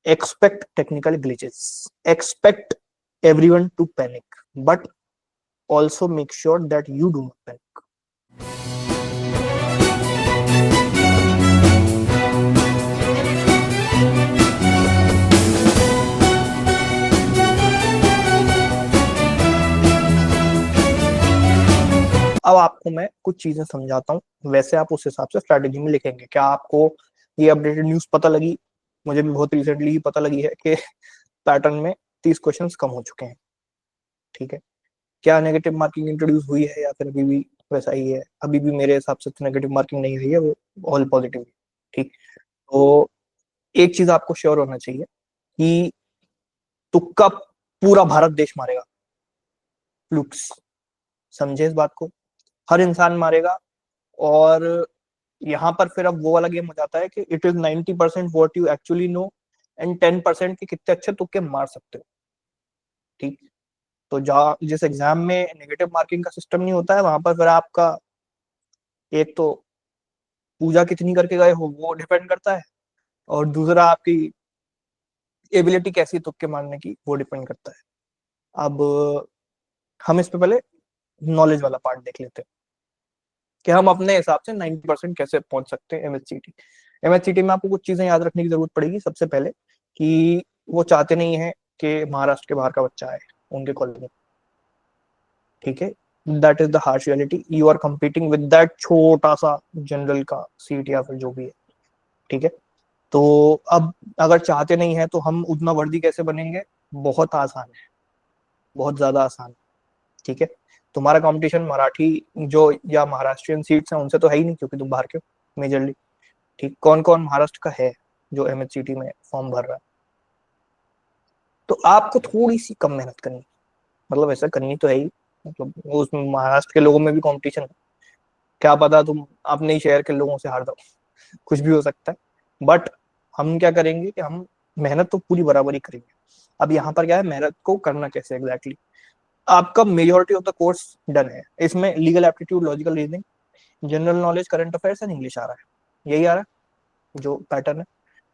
expect technical glitches, expect everyone to panic, but also make sure that you do not panic. अब आपको मैं कुछ चीजें समझाता हूँ, वैसे आप उस हिसाब से स्ट्रैटेजी में लिखेंगे। क्या आपको ये अपडेटेड न्यूज पता लगी? मुझे भी बहुत रिसेंटली ही पता लगी है कि पैटर्न में 30 क्वेश्चंस कम हो चुके हैं। ठीक है, क्या नेगेटिव मार्किंग इंट्रोड्यूस हुई है या फिर अभी भी वैसा ही है? अभी भी मेरे हिसाब से तो नेगेटिव मार्किंग नहीं हुई है, वो ऑल पॉजिटिव है। ठीक, तो एक चीज आपको श्योर होना चाहिए कि तुक्का पूरा भारत देश मारेगा, फ्लूक्स, समझे इस बात को? हर इंसान मारेगा। और यहाँ पर फिर अब वो वाला गेम हो जाता है कि it is 90% what you actually know and 10% के कितने अच्छे तुक्के मार सकते हो। ठीक, तो जहाँ जिस एग्जाम में नेगेटिव मार्किंग का सिस्टम नहीं होता है, वहां पर फिर आपका एक तो पूजा कितनी करके गए हो वो डिपेंड करता है, और दूसरा आपकी एबिलिटी कैसी तुक्के मारने की वो डिपेंड करता है। अब हम इस पे पहले नॉलेज वाला पार्ट देख लेते हैं कि हम अपने हिसाब से 90% कैसे पहुंच सकते हैं एमएचसीटी। एमएचसीटी में आपको कुछ चीजें याद रखने की जरूरत पड़ेगी। सबसे पहले कि वो चाहते नहीं है कि महाराष्ट्र के बाहर का बच्चा आए उनके कॉलेज में। ठीक है, that is the harsh reality. You are competing with that छोटा सा जनरल का सीट या फिर जो भी है। ठीक है, तो अब अगर चाहते नहीं है तो हम उतना वर्दी कैसे बनेंगे? बहुत आसान है, बहुत ज्यादा आसान। ठीक है, तुम्हारा कंपटीशन मराठी जो या महाराष्ट्रियन सीट्स हैं उनसे तो है ही नहीं, क्योंकि तुम बाहर के हो मेजरली। ठीक, कौन कौन महाराष्ट्र का है जो एमएचसीटी में फॉर्म भर रहा है? तो आपको थोड़ी सी कम मेहनत करनी, मतलब ऐसा करनी तो है ही, मतलब उस महाराष्ट्र के लोगों में भी कंपटीशन है। क्या पता तुम अपने ही शहर के लोगों से हार जाओ, कुछ भी हो सकता है। बट हम क्या करेंगे कि हम मेहनत तो पूरी बराबरी करेंगे। अब यहाँ पर क्या है, मेहनत को करना कैसे एग्जैक्टली exactly? आपका majority of the course done है, इसमें legal aptitude, logical reasoning, general knowledge, current affairs and English आ रहा है। यही आ रहा है जो पैटर्न है।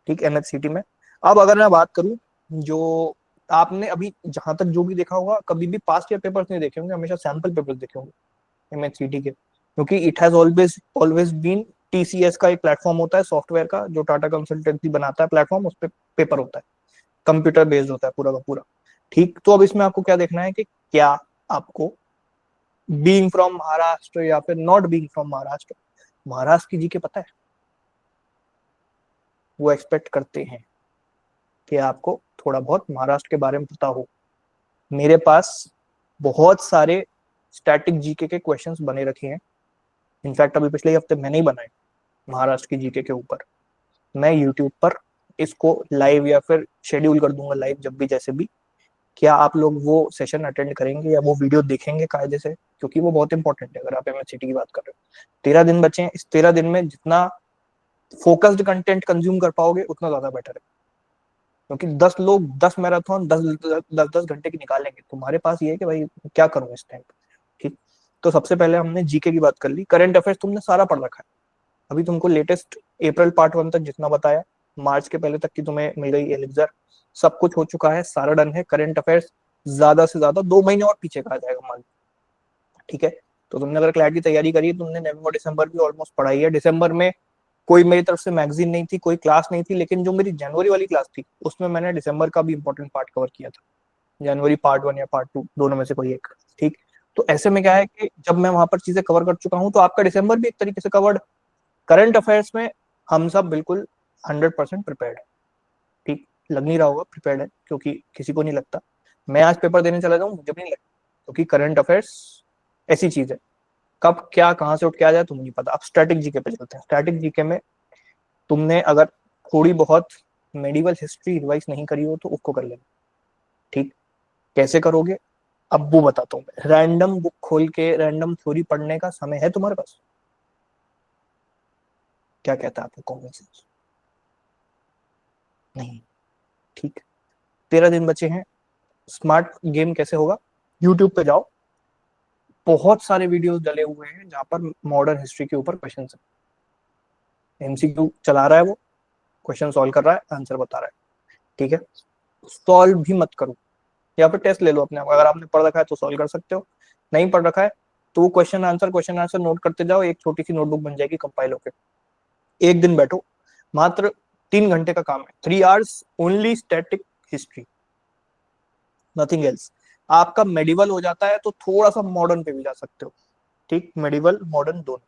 ठीक, एमएचसीटी में। अब अगर मैं बात करूं, जो आपने अभी जहां तक जो भी देखा होगा, कभी भी पास्ट ईयर पेपर्स नहीं देखे होंगे, हमेशा सैंपल पेपर्स देखे होंगे एमएचसीटी के, क्योंकि it has always always been TCS का एक प्लेटफॉर्म होता है सॉफ्टवेयर का, जो टाटा कंसल्टेंसी बनाता है प्लेटफॉर्म, उस पर पेपर होता है, कंप्यूटर बेस्ड होता है पूरा का पूरा। ठीक, तो अब इसमें आपको क्या देखना है कि क्या आपको बीइंग फ्रॉम महाराष्ट्र या फिर not being from Maharashtra, Maharashtra की जीके पता है? वो एक्सपेक्ट करते हैं कि आपको थोड़ा बहुत महाराष्ट्र के बारे में पता हो। मेरे पास बहुत सारे स्टैटिक जीके के क्वेश्चंस बने रखे हैं। इनफैक्ट अभी पिछले हफ्ते मैंने ही बनाए महाराष्ट्र की जीके के ऊपर। मैं यूट्यूब पर इसको लाइव या फिर शेड्यूल कर दूंगा लाइव, जब भी जैसे भी। क्या आप लोग वो सेशन अटेंड करेंगे या वो वीडियो देखेंगे कायदे से? क्योंकि वो बहुत इंपॉर्टेंट है अगर आप एमएचसीटी की बात कर रहे हो। 13 दिन बचे हैं, इस 13 दिन में जितना फोकस्ड कंटेंट कंज्यूम कर पाओगे उतना ज्यादा बेटर है। क्योंकि 10 लोग 10 मैराथन 10 10 घंटे की निकालेंगे, तुम्हारे पास ये है कि भाई क्या करूं इस टाइम। ठीक, तो सबसे पहले हमने जीके की बात कर ली। करंट अफेयर्स तुमने सारा पढ़ रखा है, अभी तुमको लेटेस्ट अप्रैल पार्ट 1 तक जितना बताया, मार्च के पहले तक की तुम्हें मिल गई एलिक्सर, सब कुछ हो चुका है, सारा डन है। करंट अफेयर्स ज्यादा से ज्यादा 2 महीने और पीछे का आ जाएगा मान। ठीक है, तो तुमने अगर क्लैट की तैयारी करी, तुमने नवंबर दिसंबर भी ऑलमोस्ट पढ़ाई है। दिसंबर में कोई मेरी तरफ से मैगजीन नहीं थी, कोई क्लास नहीं थी, लेकिन जो मेरी जनवरी वाली क्लास थी उसमें मैंने दिसंबर का भी इंपॉर्टेंट पार्ट कवर किया था, जनवरी पार्ट 1 या पार्ट 2 दोनों में से कोई एक। ठीक, तो ऐसे में क्या है कि जब मैं वहां पर चीजें कवर कर चुका हूं, तो आपका दिसंबर भी एक तरीके से कवर्ड। करंट अफेयर्स में हम सब बिल्कुल 100% प्रिपेयर्ड है। ठीक, लग नहीं रहा होगा प्रिपेयर्ड है, क्योंकि किसी को नहीं लगता। मैं आज पेपर देने चला जाऊं मुझे भी नहीं लगता, क्योंकि करंट अफेयर्स ऐसी चीज है, कब क्या कहां से उठ के आ जाए तुम्हें नहीं पता। अब स्टैटिक जीके पे चलते हैं। स्टैटिक जीके में तुमने अगर थोड़ी बहुत मेडिवल हिस्ट्री रिवाइज नहीं करी हो तो उसको कर लेना। ठीक, कैसे करोगे अब वो बताता हूँ मैं। रैंडम बुक खोल के रैंडम थ्योरी पढ़ने का समय है तुम्हारे पास? क्या कहता है आपको कॉमन सेंस? नहीं। ठीक, 13 दिन बचे हैं। स्मार्ट गेम कैसे होगा? यूट्यूब पे जाओ, बहुत सारे वीडियोस डले हुए हैं जहां पर मॉडर्न हिस्ट्री के ऊपर क्वेश्चन है। एमसीक्यू चला रहा है वो, क्वेश्चन सॉल्व कर रहा है, आंसर बता रहा है। ठीक है, सॉल्व भी मत करो, या फिर टेस्ट ले लो अपने आप। अगर आपने पढ़ रखा है तो सॉल्व कर सकते हो, नहीं पढ़ रखा है तो वो क्वेश्चन आंसर नोट करते जाओ, एक छोटी सी नोटबुक बन जाएगी कंपाइल होकर। एक दिन बैठो, मात्र 3 घंटे का काम है, 3 hours only static history, nothing else. आपका मेडिवल हो जाता है तो थोड़ा सा मॉडर्न पे भी जा सकते हो, ठीक, मेडिवल मॉडर्न दोनों।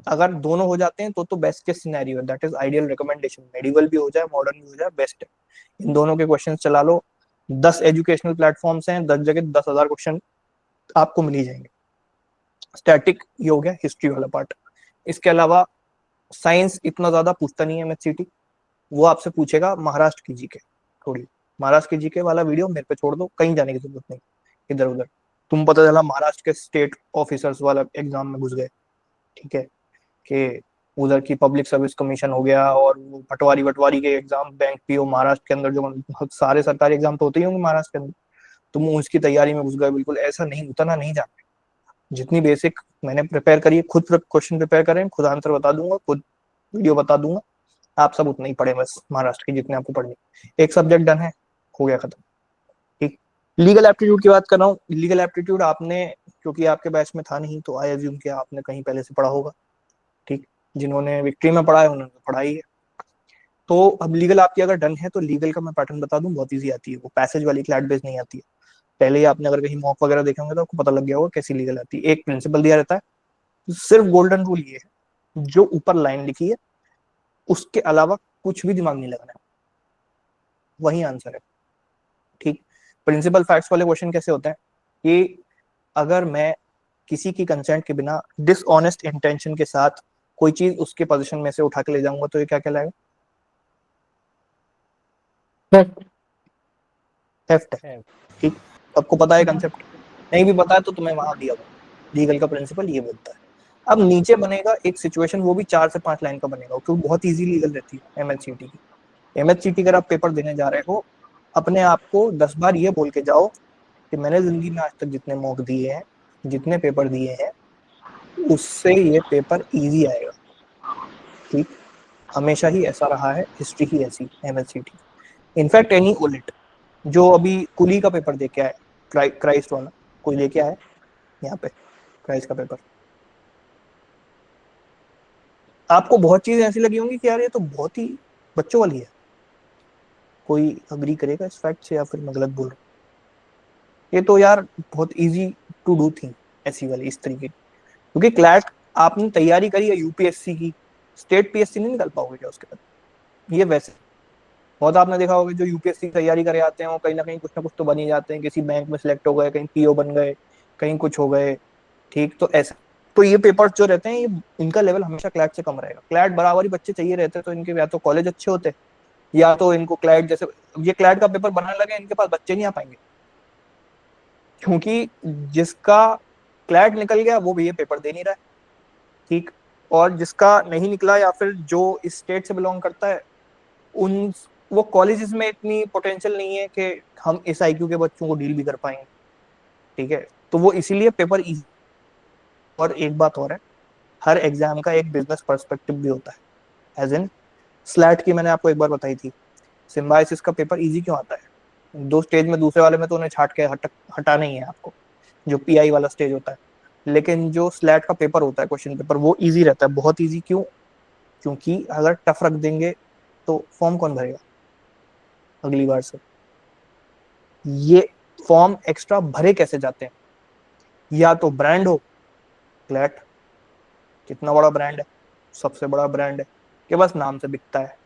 अगर दोनों हो जाते हैं तो बेस्ट केस सिनेरियो है, that is ideal recommendation, medieval भी हो जाए मॉडर्न भी हो जाए, बेस्ट है। इन दोनों के क्वेश्चन चला लो, 10 एजुकेशनल प्लेटफॉर्म्स हैं, 10 जगह 10,000 क्वेश्चन आपको मिल ही जाएंगे। स्टैटिक ये हो गया हिस्ट्री वाला पार्ट। इसके अलावा साइंस इतना ज्यादा पूछता नहीं है एमएचसीटी, वो आपसे पूछेगा महाराष्ट्र की जीके थोड़ी। महाराष्ट्र की जीके वाला वीडियो मेरे पे छोड़ दो, कहीं जाने की जरूरत नहीं इधर उधर। तुम पता चला महाराष्ट्र के स्टेट ऑफिसर्स वाला एग्जाम में घुस गए, ठीक है, कि उधर की पब्लिक सर्विस कमीशन हो गया, और वो पटवारी वटवारी के एग्जाम, बैंक पीओ महाराष्ट्र के अंदर जो सारे सरकारी एग्जाम तो होते ही होंगे महाराष्ट्र के अंदर, तुम उसकी तैयारी में घुस गए। बिल्कुल ऐसा नहीं, उतना नहीं जाना। जितनी बेसिक मैंने प्रिपेयर करी है, खुद क्वेश्चन प्रिपेयर करें, खुद आंसर बता दूंगा, खुद वीडियो बता दूंगा, आप सब उतना ही पढ़े बस, महाराष्ट्र की जितने आपको पढ़नी। एक सब्जेक्ट डन है, हो गया खत्म, ठीक। लीगल एप्टीट्यूड की बात कर रहा हूँ। लीगल एप्टीट्यूड आपने, क्योंकि आपके बैच में था नहीं, तो आई एज्यूम कि आपने कहीं पहले से पढ़ा होगा, ठीक। जिन्होंने विक्ट्री में पढ़ा है उन्होंने पढ़ा ही है। तो अब लीगल आपकी अगर डन है तो लीगल का मैं पैटर्न बता दूं, बहुत ईजी आती है वो, पैसेज वाली क्लैट बेस नहीं आती है। पहले ही आपने अगर कहीं मॉक वगैरह देखे होंगे तो आपको पता लग गया होगा कैसी लीगल आती है। एक प्रिंसिपल दिया रहता है, सिर्फ गोल्डन रूल ये है, जो ऊपर लाइन लिखी है उसके अलावा कुछ भी दिमाग नहीं लगाना है, वही आंसर है, ठीक। प्रिंसिपल फैक्ट्स वाले क्वेश्चन कैसे होते हैं कि अगर मैं किसी की कंसेंट के बिना डिसऑनेस्ट इंटेंशन के साथ कोई चीज उसके पोजीशन में से उठा के ले जाऊंगा तो ये क्या कहलाएगा? थेफ्ट है, है। ठीक। आपको पता है कंसेप्ट, नहीं भी पता है तो तुम्हें वहां दिया हुआ लीगल का प्रिंसिपल ये बोलता है। अब नीचे बनेगा एक सिचुएशन, वो भी 4 से 5 लाइन का बनेगा, क्योंकि बहुत इजी लीगल रहती है एमएचसीटी की। एमएचसीटी अगर आप पेपर देने जा रहे हो, अपने आप को 10 बार ये बोल के जाओ कि मैंने जिंदगी में आज तक जितने मॉक दिए हैं, जितने पेपर दिए हैं, उससे ये पेपर इजी आएगा, ठीक। हमेशा ही ऐसा रहा है, हिस्ट्री ही ऐसी एमएचसीटी। इनफैक्ट एनी ओलिट जो अभी कुली का पेपर दे के आए, क्राइस्ट वाला कोई लेके आया यहाँ पे क्राइस्ट का पेपर, आपको बहुत चीजें ऐसी लगी होंगी कि यार ये तो बहुत ही बच्चों वाली है। कोई अग्री करेगा इस फैक्ट से या फिर मैं गलत बोल रहा हूँ? ये तो यार बहुत इजी टू डू थिंग, ऐसी वाली इस तरीके की। क्योंकि क्लैट आपने तैयारी करी है यूपीएससी की, स्टेट पीएससी नहीं निकल पाओगे क्या उसके बाद? ये वैसे बहुत आपने देखा होगा जो यूपीएससी की तैयारी करे आते हैं वो कहीं ना कुछ तो बन ही जाते हैं, किसी बैंक में सिलेक्ट हो गए, कहीं पीओ बन गए, कहीं कुछ हो गए, ठीक। तो ऐसा, तो ये पेपर्स जो रहते हैं ये, इनका लेवल हमेशा क्लैट से कम रहेगा। क्लैट बराबर ही बच्चे चाहिए रहते हैं, तो इनके या तो कॉलेज अच्छे होते, या तो इनको क्लैट जैसे, ये क्लैट का पेपर बनाने लगे इनके पास बच्चे नहीं आ पाएंगे, क्योंकि जिसका क्लैट निकल गया वो भी ये पेपर दे नहीं रहा है, ठीक। और जिसका नहीं निकला या फिर जो इस स्टेट से बिलोंग करता है, उन वो कॉलेजेस में इतनी पोटेंशियल नहीं है कि हम इस आईक्यू के बच्चों को डील भी कर पाएंगे, ठीक है। तो वो इसीलिए पेपर इजी। और एक बात और है, हर एग्जाम का एक बिजनेस पर्सपेक्टिव भी होता है, एज इन स्लैट की मैंने आपको एक बार बताई थी, सिम्बायोसिस का पेपर इजी क्यों आता है? 2 स्टेज में दूसरे वाले में तो उन्हें छाट के हटा नहीं है आपको, जो पीआई वाला स्टेज होता है। लेकिन जो स्लैट का पेपर होता है, क्वेश्चन पेपर, वो इजी रहता है, बहुत इजी। क्यों? क्योंकि अगर टफ रख देंगे तो फॉर्म कौन भरेगा अगली बार से? ये फॉर्म एक्स्ट्रा भरे कैसे जाते हैं? या तो ब्रांड हो, क्लैट कितना बड़ा ब्रांड है, सबसे बड़ा ब्रांड है, कि बस नाम से बिकता है,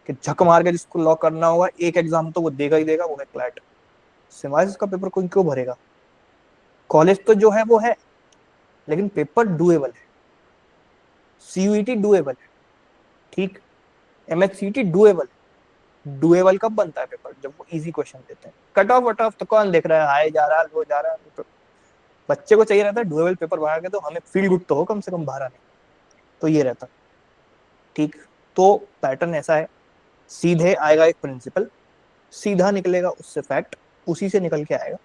कि झक मार के जिसको लॉक करना होगा एक एग्जाम तो वो देगा ही देगा, वो है क्लैट। सिवाइस का पेपर कोई क्यों भरेगा? कॉलेज तो जो है वो है, लेकिन पेपर डुएबल है, सीयूईटी डुएबल है, ठीक। एमएचसीटी डुएबल है। डुएबल कब बनता है पेपर? जब वो इजी क्वेश्चन देते हैं। कट ऑफ वट ऑफ तो कौन देख रहा है, हाई जा रहा है लो जा रहा है, तो बच्चे को चाहिए रहता है डुएबल पेपर बना के तो हमें फील गुड तो हो कम से कम, बाहर आने। तो ये रहता, ठीक। तो पैटर्न ऐसा है, सीधे आएगा एक प्रिंसिपल, सीधा निकलेगा उससे फैक्ट, उसी से निकल के आएगा,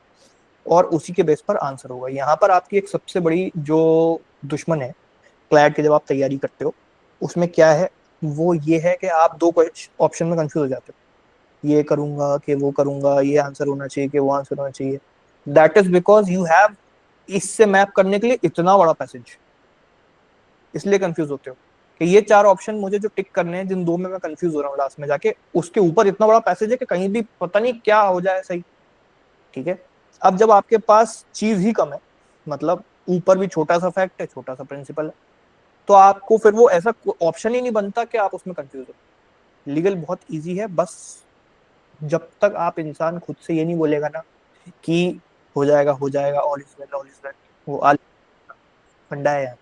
और उसी के बेस पर आंसर होगा। यहाँ पर आपकी एक सबसे बड़ी जो दुश्मन है क्लैट की जब आप तैयारी करते हो, उसमें क्या है, वो ये है कि आप 2 ऑप्शन में कंफ्यूज हो जाते हो। ये करूंगा कि वो करूंगा, ये आंसर होना चाहिए कि वो आंसर होना चाहिए। That is because you have इससे मैप करने के लिए इतना बड़ा पैसेज, इसलिए कंफ्यूज होते हो कि ये चार ऑप्शन मुझे जो टिक करने हैं, जिन दो में मैं कंफ्यूज हो रहा हूँ लास्ट में जाके, उसके ऊपर इतना बड़ा पैसेज है कि कहीं भी पता नहीं क्या हो जाए सही। ठीक है। अब जब आपके पास चीज ही कम है, मतलब ऊपर भी छोटा सा फैक्ट है, छोटा सा प्रिंसिपल है, तो आपको फिर वो ऐसा ऑप्शन ही नहीं बनता कि आप उसमें कंफ्यूज हो। लीगल बहुत इजी है, बस जब तक आप इंसान खुद से ये नहीं बोलेगा ना कि हो जाएगा, all is well, all is well, वो आल फंडा है यार।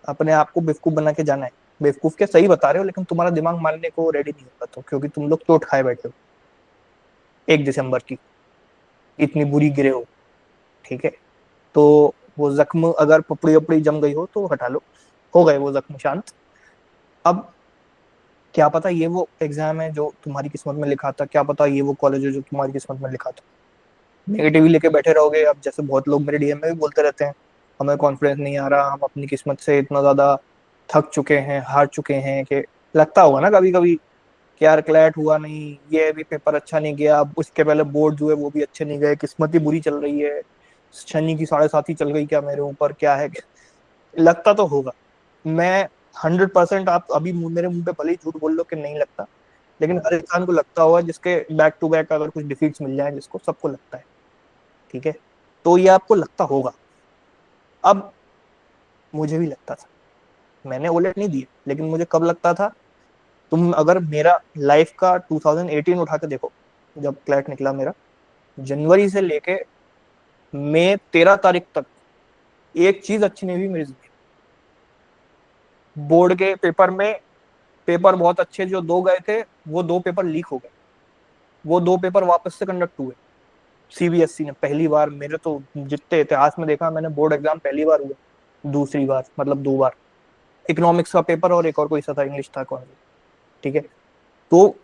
अपने आप को बेवकूफ बना के जाना है। बेवकूफ क्या, सही बता रहे हो, लेकिन तुम्हारा दिमाग मानने को रेडी नहीं होगा, तो क्योंकि तुम लोग चोट खाए बैठे हो 1 दिसंबर की, इतनी बुरी गिरे हो। ठीक है। तो वो जख्म अगर पपड़ी उपड़ी जम गई हो तो हटा लो, हो गए वो जख्म शांत। अब क्या पता ये वो एग्जाम है जो तुम्हारी किस्मत में लिखा था, क्या पता ये वो कॉलेज है जो तुम्हारी किस्मत में लिखा था। नेगेटिव लेके बैठे रहोगे। अब जैसे बहुत लोग मेरे डीएम में भी बोलते रहते हैं, हमें कॉन्फिडेंस नहीं आ रहा, हम अपनी किस्मत से इतना ज्यादा थक चुके हैं, हार चुके हैं, कि लगता होगा ना कभी कभी कि यार क्लैट हुआ नहीं, ये भी पेपर अच्छा नहीं गया, अब उसके पहले बोर्ड जो है वो भी अच्छे नहीं गए, किस्मत ही बुरी चल रही है, शनि की 7.5 चल गई क्या मेरे ऊपर, क्या है। लगता तो होगा। मैं 100%, आप अभी मेरे मुंह पे भले ही झूठ बोल लो कि नहीं लगता, लेकिन हर इंसान को लगता होगा जिसके बैक टू बैक अगर कुछ डिफीट्स मिल जाए, जिसको, सबको लगता है। ठीक है। तो ये आपको लगता होगा। अब मुझे भी लगता था, मैंने ओलेट नहीं दिए, लेकिन मुझे कब लगता था, तुम अगर मेरा लाइफ का 2018 उठा के देखो, जब क्लैट निकला मेरा, जनवरी से लेके मई 13 तारीख तक एक चीज अच्छी नहीं हुई मेरी जिंदगी। बोर्ड के पेपर में, पेपर बहुत अच्छे जो दो गए थे, वो दो पेपर लीक हो गए, वो दो पेपर वापस से कंडक्ट हुए। सीबीएसई ने पहली बार, मेरे तो जितने इतिहास में देखा मैंने, बोर्ड एग्जाम पहली बार हुआ, दूसरी बार मतलब 2 बार। इकोनॉमिक्स का पेपर और एक और कोई सा था, इंग्लिश था कौन सा। ठीक है। तो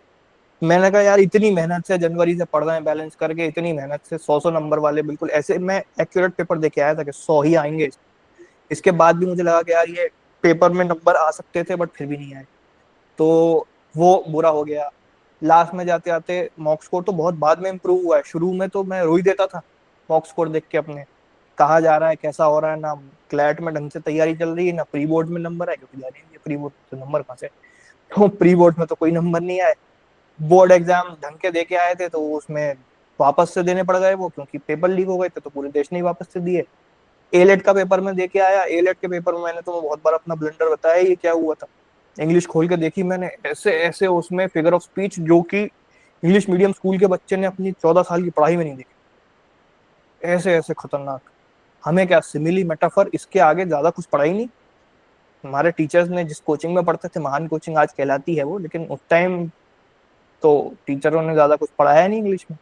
मैंने कहा यार, इतनी मेहनत से जनवरी से पढ़ रहे हैं बैलेंस करके, इतनी मेहनत से 100 नंबर वाले बिल्कुल ऐसे मैं एक्यूरेट पेपर देके आया था कि 100 ही आएंगे। इसके बाद भी मुझे लगा कि यार ये पेपर में नंबर आ सकते थे, बट फिर भी नहीं आए, तो वो बुरा हो गया। लास्ट में जाते आते मॉक स्कोर तो बहुत बाद में इम्प्रूव हुआ है, शुरू में तो मैं रो ही देता था मॉक स्कोर देख के अपने, कहा जा रहा है कैसा हो रहा है, ना क्लैट में ढंग से तैयारी चल रही है, ना प्री बोर्ड में नंबर है, क्योंकि जाने नहीं प्री बोर्ड में तो नंबर कहाँ से। तो प्री बोर्ड में तो कोई नंबर नहीं आए। बोर्ड एग्जाम ढंग के दे के आए थे तो उसमें वापस से देने पड़ गए वो, क्योंकि पेपर लीक हो गए थे, तो पूरे देश ने ही वापस से दिए। एलेट का पेपर में दे के आया, एलेट के पेपर में मैंने तो बहुत बार अपना ब्लंडर बताया ये क्या हुआ था। इंग्लिश खोल के देखी मैंने, ऐसे ऐसे उसमें फिगर ऑफ स्पीच जो कि इंग्लिश मीडियम स्कूल के बच्चे ने अपनी 14 साल की पढ़ाई में नहीं देखी, ऐसे ऐसे खतरनाक। हमें क्या, सिमिली मेटाफर, इसके आगे ज्यादा कुछ पढ़ा ही नहीं। हमारे टीचर्स ने जिस कोचिंग में पढ़ते थे, महान कोचिंग आज कहलाती है वो, लेकिन उस टाइम तो टीचरों ने ज्यादा कुछ पढ़ाया नहीं इंग्लिश में।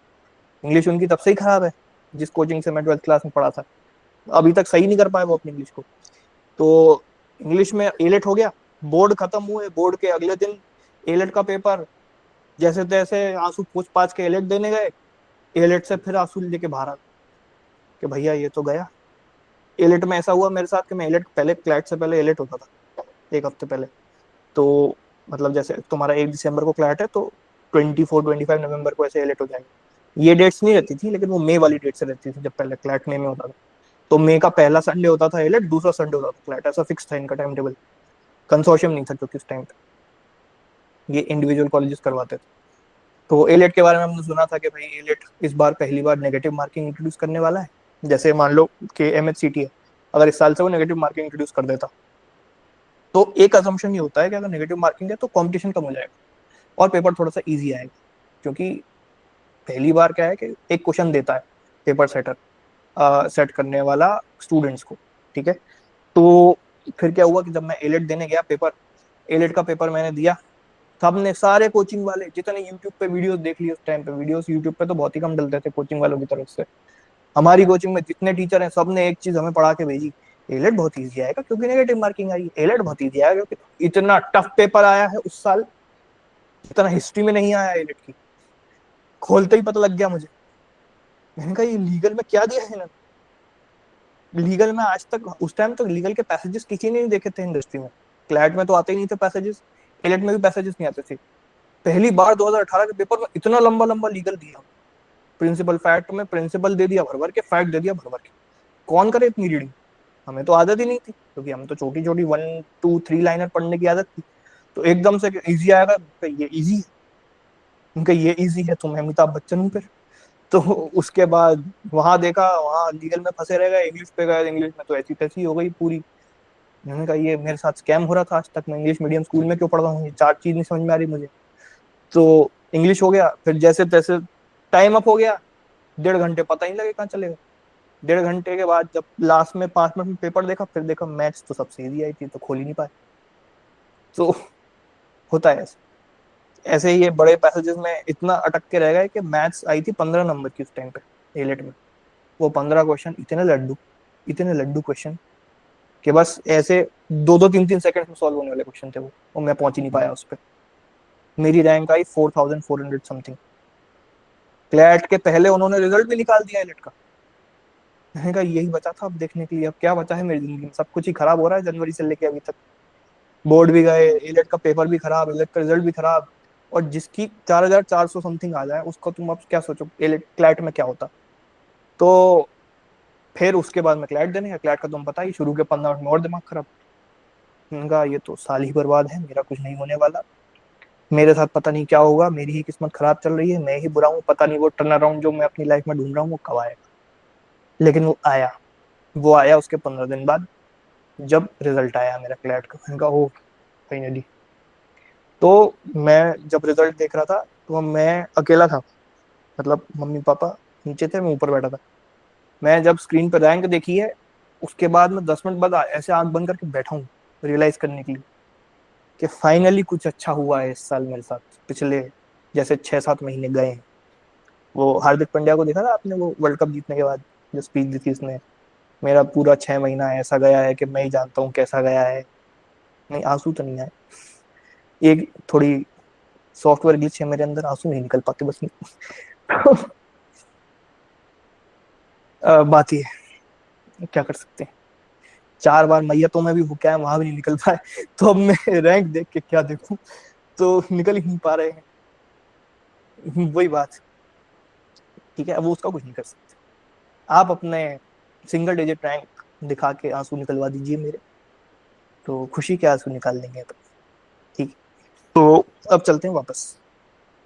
इंग्लिश उनकी तब से ही खराब है, जिस कोचिंग से मैं 12th क्लास में पढ़ा था, अभी तक सही नहीं कर पाए वो अपनी इंग्लिश को। तो इंग्लिश में एलेट हो गया, बोर्ड खत्म हुए, बोर्ड के अगले दिन एलेट का पेपर, जैसे तैसे आंसू पूछ पाछ के एलेट देने गए, एलेट से फिर आंसू लेके बाहर आ गए कि भैया ये तो गया। एलेट में ऐसा हुआ मेरे साथ कि मैं एलेट पहले, क्लैट से पहले एलेट होता था 1 हफ्ते पहले। तो मतलब जैसे तुम्हारा 1 दिसंबर को क्लैट है, तो 24-25 नवंबर को ऐसे एलेट हो जाएंगे। ये डेट्स नहीं रहती थी, लेकिन वो मई वाली डेट से रहती थी, जब पहले क्लैट मई में होता था। तो मई का पहला संडे होता था एलेट, दूसरा संडे होता था क्लैट, ऐसा फिक्स था इनका टाइम टेबल। कंसोर्शियम नहीं था क्योंकि उस टाइम पे ये इंडिविजुअल कॉलेजेस करवाते थे। तो एलेट के बारे में हमने सुना था कि भाई एलेट इस बार पहली बार नेगेटिव मार्किंग इंट्रोड्यूस करने वाला है। जैसे मान लो कि एमएचसीटी है, अगर इस साल से वो नेगेटिव मार्किंग इंट्रोड्यूस कर देता, तो एक असम्पशन ये होता है कि अगर नेगेटिव मार्किंग है तो कंपटीशन कम हो जाएगा और पेपर थोड़ा सा इजी आएगा। क्योंकि पहली बार क्या है कि एक क्वेश्चन देता है पेपर सेटर, सेट करने वाला स्टूडेंट्स को। ठीक है। तो फिर क्या हुआ कि जब मैं एलेट देने गया पेपर, एलेट का पेपर मैंने दिया, सबने, सारे कोचिंग वाले जितने यूट्यूब पे वीडियोस देख लिए, उस टाइम पे वीडियोस यूट्यूब पे तो बहुत ही कम डलते थे कोचिंग वालों की तरफ से, हमारी कोचिंग में जितने टीचर हैं सबने एक चीज हमें पढ़ा के भेजी, एलेट बहुत इजी आएगा क्योंकि नेगेटिव मार्किंग आई है, एलेट बहुत इजी आएगा क्योंकि इतना टफ पेपर आया है उस साल, इतना हिस्ट्री में नहीं आया एलेट की। खोलते ही पता लग गया मुझे। मैंने कहा ये लीगल में क्या दिया है इन्होंने। लीगल में आज तक, उस टाइम तक लीगल के पैसेजेस किसी ने नहीं देखे थे इंडस्ट्री में। क्लैट में तो आते ही नहीं थे पैसेजेस, एलेट में भी पैसेजेस नहीं आते थे। पहली बार 2018 के पेपर में इतना लंबा लंबा लीगल दिया, प्रिंसिपल फैक्ट में प्रिंसिपल दे दिया भर भर के, फैक्ट दे दिया भर भर के। कौन करे इतनी रीडिंग? हमें तो आदत ही नहीं थी, क्योंकि हम तो छोटी छोटी 1 2 3 लाइनर पढ़ने की आदत थी। तो एकदम से इजी आएगा, ये इजी है, उनका ये इजी है तो मैं अमिताभ बच्चन हूँ फिर। तो उसके बाद वहां देखा, वहां लीगल में फंसे रह गए, इंग्लिश पे गए, इंग्लिश में तो ऐसी तैसी हो गई पूरी। मैंने कहा ये मेरे साथ स्कैम हो रहा था, आज तक मैं इंग्लिश मीडियम स्कूल में क्यों पढ़ रहा हूँ, ये चार चीज नहीं समझ में आ रही मुझे। तो इंग्लिश हो गया, फिर जैसे तैसे टाइम अप हो गया, 1.5 घंटे पता ही नहीं लगे कहाँ चले गए। 1.5 घंटे के बाद जब लास्ट में 5 मिनट में पेपर देखा, फिर देखा मैथ्स तो सबसे इजी आई थी, तो खोल ही नहीं पाए। तो होता है ऐसे। ऐसे ही ये बड़े पैसेजेस में इतना अटक के रह गए कि मैथ्स आई थी 15 नंबर की उस टाइम पे, एलेट में। वो 15 क्वेश्चन इतने लड्डू क्वेश्चन कि बस ऐसे 2 2 3 3 सेकंड में सॉल्व होने वाले क्वेश्चन थे वो, और मैं पहुंच ही नहीं पाया उस पर। मेरी रैंक आई 4400 समथिंग। क्लैट के पहले उन्होंने रिजल्ट भी निकाल दिया एलेट का। मैंने कहा यही बचा था अब देखने के लिए, अब क्या बचा है मेरी जिंदगी में, सब कुछ ही खराब हो रहा है जनवरी से लेके अभी तक। बोर्ड भी गए, एलेट का पेपर भी खराब, एलेट का रिजल्ट भी खराब। और जिसकी 4400 समथिंग आ जाए उसको तुम अब क्या सोचो एलेट क्लैट में क्या होता। तो फिर उसके बाद मैं क्लैट देने गया, क्लैट का तुम पता ही, शुरू के 15 मिनट में और दिमाग खराब। मैंने कहा ये तो साल ही बर्बाद है, मेरा कुछ नहीं होने वाला, मेरे साथ पता नहीं क्या होगा, मेरी ही किस्मत खराब चल रही है, मैं ही बुरा हूँ, पता नहीं वो टर्न अराउंड जो मैं अपनी लाइफ में ढूंढ रहा हूँ वो कब आएगा। लेकिन वो आया। वो आया उसके 15 दिन बाद, जब रिजल्ट आया मेरा क्लैट का। मैंने कहा ओ, फाइनली। तो मैं जब रिजल्ट देख रहा था, तो मैं अकेला था, मतलब मम्मी पापा नीचे थे, मैं ऊपर बैठा था। मैं जब स्क्रीन पर रैंक देखी है, उसके बाद मैं 10 मिनट बाद ऐसे आंख बंद करके बैठा हूँ, रियलाइज करने के लिए कि फाइनली कुछ अच्छा हुआ है इस साल मेरे साथ। पिछले जैसे 6 7 महीने गए हैं। वो हार्दिक पांड्या को देखा था आपने, वो वर्ल्ड कप जीतने के बाद जो स्पीच दी थी उसने, मेरा पूरा 6 महीना ऐसा गया है कि मैं ही जानता हूँ कैसा गया है। नहीं, आंसू तो नहीं आए, एक थोड़ी सॉफ्टवेयर ग्लिच है मेरे अंदर, आंसू नहीं निकल पाते बस। बात ही है, क्या कर सकते हैं। 4 बार मैयतों में भी भूखा है, वहां भी नहीं निकल पाए। तो अब मैं रैंक देख के क्या देखूं, तो निकल ही नहीं पा रहे हैं। वही बात। ठीक है, अब वो उसका कुछ नहीं कर सकते। आप अपने सिंगल डिजिट रैंक दिखा के आंसू निकलवा दीजिए मेरे, तो खुशी के आंसू निकाल लेंगे अपन। ठीक है। तो अब चलते हैं वापस।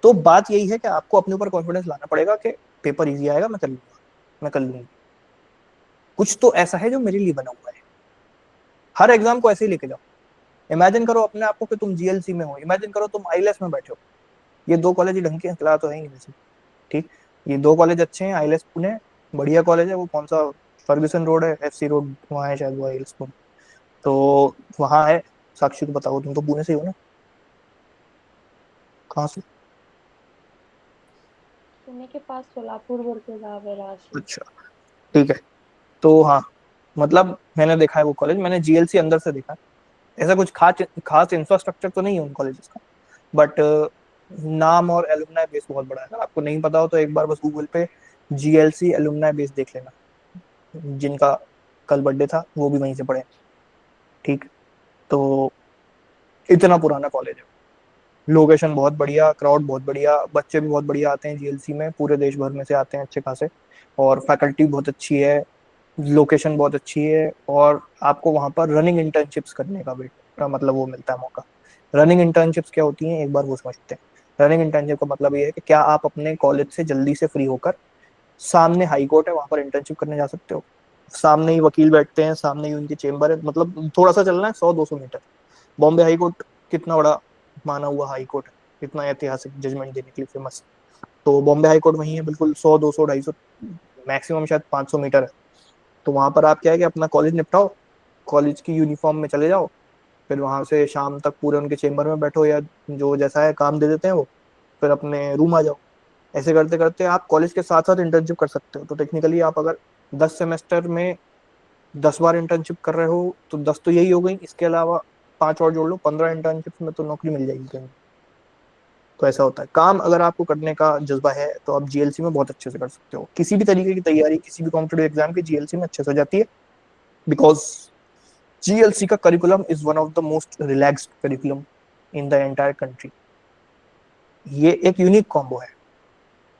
तो बात यही है कि आपको अपने ऊपर कॉन्फिडेंस लाना पड़ेगा कि पेपर इजी आएगा, मैं कर लूंगा, मैं कर लूंगी। कुछ तो ऐसा है जो मेरे लिए बना हुआ है। हर एग्जाम को ऐसे ही लेके जाओ। इमेजिन करो अपने आप को कि तुम जीएलसी में हो, इमेजिन करो तुम आईलेस में बैठे हो। ये दो कॉलेज ढंग के फिलहाल तो है ही नहीं वैसे। ठीक। ये दो कॉलेज अच्छे हैं, आईलेस पुणे बढ़िया कॉलेज है। वो कौन सा, फर्ग्यूसन रोड है, एफसी रोड वहाँ है शायद वो आईलेस पुणे। तो वहाँ है। साक्षी को बताओ, तुम तो पुणे से ही हो ना? कहाँ से? पुणे के पास सोलापुर बोल के गाँव है, राजू। अच्छा, ठीक है। तो हाँ, मतलब मैंने देखा है वो कॉलेज, मैंने जीएलसी अंदर से देखा। ऐसा कुछ खास खास इंफ्रास्ट्रक्चर तो नहीं है उन कॉलेजेस का, बट नाम और एलुमनाई बेस बहुत बड़ा है। अगर आपको नहीं पता हो तो एक बार बस गूगल पे जीएलसी एलुमनाई बेस देख लेना। जिनका कल बर्थडे था वो भी वहीं से पढ़े। ठीक। तो इतना पुराना कॉलेज है। लोकेशन बहुत बढ़िया, क्राउड बहुत बढ़िया, बच्चे भी बहुत बढ़िया आते हैं जीएलसी में, पूरे देश भर में से आते हैं अच्छे खासे। और फैकल्टी बहुत अच्छी है, लोकेशन बहुत अच्छी है, और आपको वहां पर रनिंग इंटर्नशिप्स करने का भी का मतलब वो मिलता है मौका। रनिंग इंटर्नशिप्स क्या होती हैं, एक बार वो समझते हैं। रनिंग इंटर्नशिप का मतलब ये है कि क्या आप अपने कॉलेज से जल्दी से फ्री होकर, सामने हाई कोर्ट है वहां पर इंटर्नशिप करने जा सकते हो। सामने ही वकील बैठते हैं, सामने ही उनकी चेम्बर है, मतलब थोड़ा सा चलना है 100 200 मीटर। बॉम्बे हाई कोर्ट कितना बड़ा माना हुआ हाई कोर्ट है, कितना ऐतिहासिक जजमेंट देने के लिए फेमस। तो बॉम्बे हाई कोर्ट वही है, बिल्कुल 100 200 250, मैक्सिमम शायद 500 मीटर है। तो वहां पर आप क्या है कि अपना कॉलेज निपटाओ, कॉलेज की यूनिफॉर्म में चले जाओ, फिर वहां से शाम तक पूरे उनके चेम्बर में बैठो, या जो जैसा है काम दे देते हैं वो, फिर अपने रूम आ जाओ। ऐसे करते करते आप कॉलेज के साथ साथ इंटर्नशिप कर सकते हो। तो टेक्निकली आप अगर 10 सेमेस्टर में 10 बार इंटर्नशिप कर रहे हो तो 10 तो यही हो गई, इसके अलावा 5 और जोड़ लो, 15 इंटर्नशिप में तो नौकरी मिल जाएगी कहीं। तो ऐसा होता है काम, अगर आपको करने का जज्बा है तो आप जीएलसी में बहुत अच्छे से कर सकते हो। किसी भी तरीके की तैयारी, किसी भी कॉम्पिटेटिव एग्जाम की जीएलसी में अच्छे से हो जाती है, बिकॉज जीएलसी का curriculum is one of the most relaxed curriculum in the entire country. ये एक यूनिक कॉम्बो है,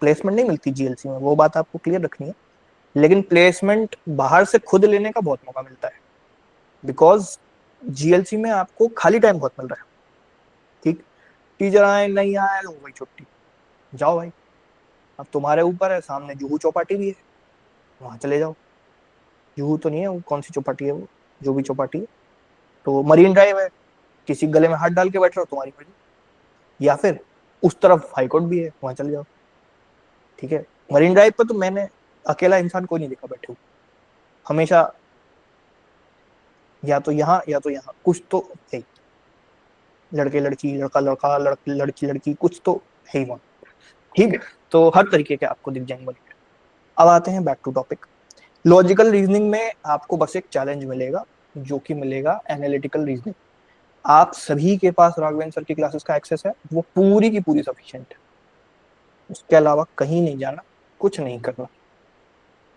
प्लेसमेंट नहीं मिलती जीएलसी में, वो बात आपको क्लियर रखनी है, लेकिन प्लेसमेंट बाहर से खुद लेने का बहुत मौका मिलता है, बिकॉज जीएलसी में आपको खाली टाइम बहुत मिल रहा है। ठीक, टीचर आए नहीं आए हो गई छुट्टी, जाओ भाई, अब तुम्हारे ऊपर है, सामने जुहू चौपाटी भी है, वहां चले जाओ। जुहू तो नहीं है, वो कौन सी चौपाटी है वो, जो भी चौपाटी है, तो मरीन ड्राइव है, किसी गले में हाथ डाल के बैठ रहो, तुम्हारी मर्जी। या फिर उस तरफ हाईकोर्ट भी है, वहां चले जाओ। ठीक है, मरीन ड्राइव पर तो मैंने अकेला इंसान कोई नहीं देखा बैठे हुए, हमेशा या तो यहाँ या तो यहाँ, कुछ तो है ही। लड़के लड़की, लड़का लड़का, लड़की लड़की, कुछ तो है ही वहाँ। ठीक है, तो हर तरीके के आपको दिख जाएंगे मरीन ड्राइव। अब आते हैं back to topic. Logical reasoning में आपको बस एक चैलेंज मिलेगा, जो कि मिलेगा एनालिटिकल रीजनिंग। आप सभी के पास राघवेंद्र सर की क्लासेस का एक्सेस है, वो पूरी की पूरी सफिशिएंट है, उसके अलावा कहीं नहीं जाना, कुछ नहीं करना।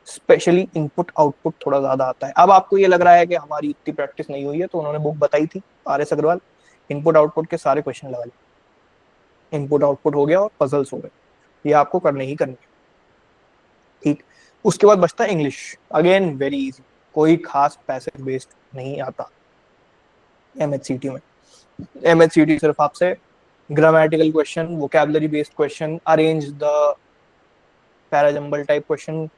स्पेशली इनपुट आउटपुट थोड़ा ज्यादा आता है। अब आपको ये लग रहा है कि हमारी इतनी प्रैक्टिस नहीं हुई है, तो उन्होंने बुक बताई थी R S Agrawal, input output के सारे क्वेश्चन लगा लिए, इनपुट आउटपुट हो गया और पजल्स हो गए, ये आपको करने ही करने हैं। ठीक, उसके बाद बचता है इंग्लिश, अगेन वेरी इजी, कोई खास पैसेज बेस्ड नहीं आता एमएचसीटी में। एमएचसीटी सिर्फ आपसे grammatical question, vocabulary based question, arrange the parajumble type question,